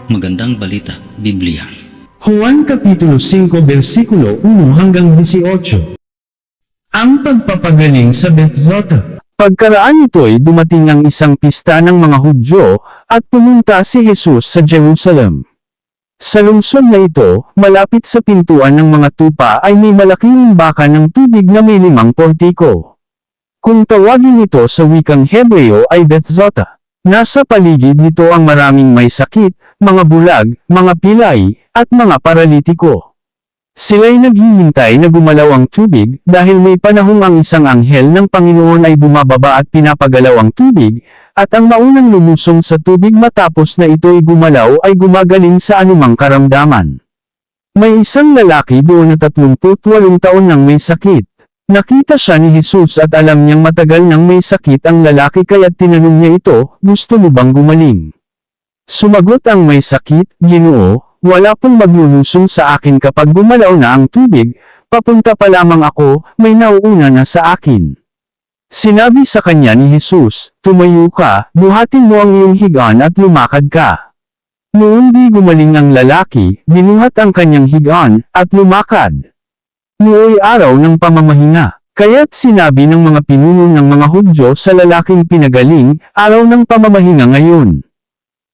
Magandang Balita, Biblia. Juan Kapitulo 5 versikulo 1 hanggang 18. Ang pagpapagaling sa Bethzatha. Pagkaraan nito'y dumating ang isang pista ng mga Hudyo, at pumunta si Jesus sa Jerusalem. Sa lungsod na ito, malapit sa pintuan ng mga tupa ay may malaking imbakan ng tubig na may 5 portiko. Kung tawagin ito sa wikang Hebreo ay Bethzatha. Nasa paligid nito ang maraming may sakit, mga bulag, mga pilay, at mga paralitiko. Sila'y naghihintay na gumalaw ang tubig, dahil may panahong ang isang anghel ng Panginoon ay bumababa at pinapagalaw ang tubig, at ang maunang lumusong sa tubig matapos na ito'y gumalaw ay gumagaling sa anumang karamdaman. May isang lalaki doon na 38 taon nang may sakit. Nakita siya ni Jesus at alam niyang matagal nang may sakit ang lalaki kaya't tinanong niya ito, "Gusto mo bang gumaling?" Sumagot ang may sakit, "Ginoo, wala pong maglulusong sa akin kapag gumalaw na ang tubig, papunta pa lamang ako, may nauuna na sa akin." Sinabi sa kanya ni Jesus, "Tumayo ka, buhatin mo ang iyong higaan at lumakad ka." Noon di gumaling ang lalaki, binuhat ang kanyang higaan, at lumakad. Nooy araw ng pamamahinga, kaya't sinabi ng mga pinuno ng mga Hudyo sa lalaking pinagaling, "Araw ng pamamahinga ngayon.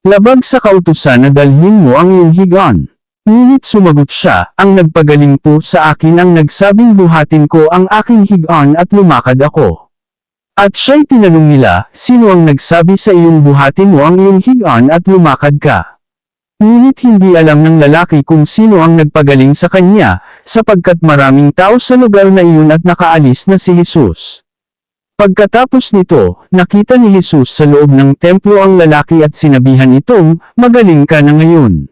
Labag sa kautusan na dalhin mo ang iyong higaan." Ngunit sumagot siya, "Ang nagpagaling po sa akin ang nagsabing buhatin ko ang aking higaan at lumakad ako." At siya'y tinanong nila, "Sino ang nagsabi sa iyong buhatin mo ang iyong higaan at lumakad ka?" Ngunit hindi alam ng lalaki kung sino ang nagpagaling sa kanya, sapagkat maraming tao sa lugar na iyon at nakaalis na si Jesus. Pagkatapos nito, nakita ni Jesus sa loob ng templo ang lalaki at sinabihan itong, "Magaling ka na ngayon.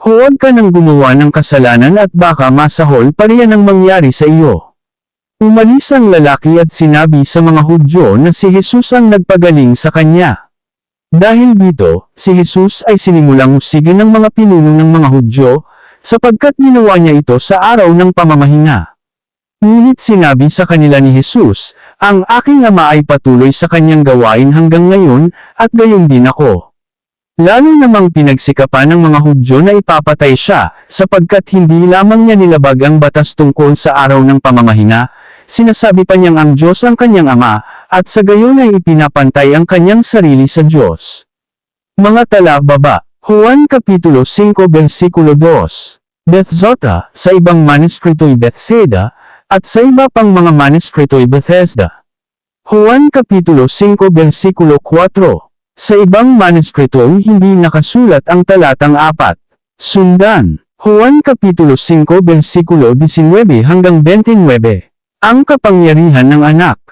Huwag ka nang gumawa ng kasalanan at baka masahol pa riyan ang mangyari sa iyo." Umalis ang lalaki at sinabi sa mga Hudyo na si Jesus ang nagpagaling sa kanya. Dahil dito, si Jesus ay sinimulang usigin ng mga pinuno ng mga Hudyo, sapagkat ginawa niya ito sa araw ng pamamahinga. Ngunit sinabi sa kanila ni Jesus, "Ang aking Ama ay patuloy sa kanyang gawain hanggang ngayon, at gayon din ako." Lalo namang pinagsikapan ng mga Hudyo na ipapatay siya, sapagkat hindi lamang niya nilabag ang batas tungkol sa araw ng pamamahinga, sinasabi pa niyang ang Diyos ang kanyang Ama, at sa gayon ay ipinapantay ang kanyang sarili sa Diyos. Mga talababa, Juan Kapitulo 5 versikulo 2. Bethzatha, sa ibang manuskrito'y Bethsaida, at sa iba pang mga manuskrito'y Bethesda. Juan Kapitulo 5 versikulo 4. Sa ibang manuskrito'y hindi nakasulat ang talatang 4. Sundan, Juan Kapitulo 5 versikulo 19 hanggang 29. Ang kapangyarihan ng anak.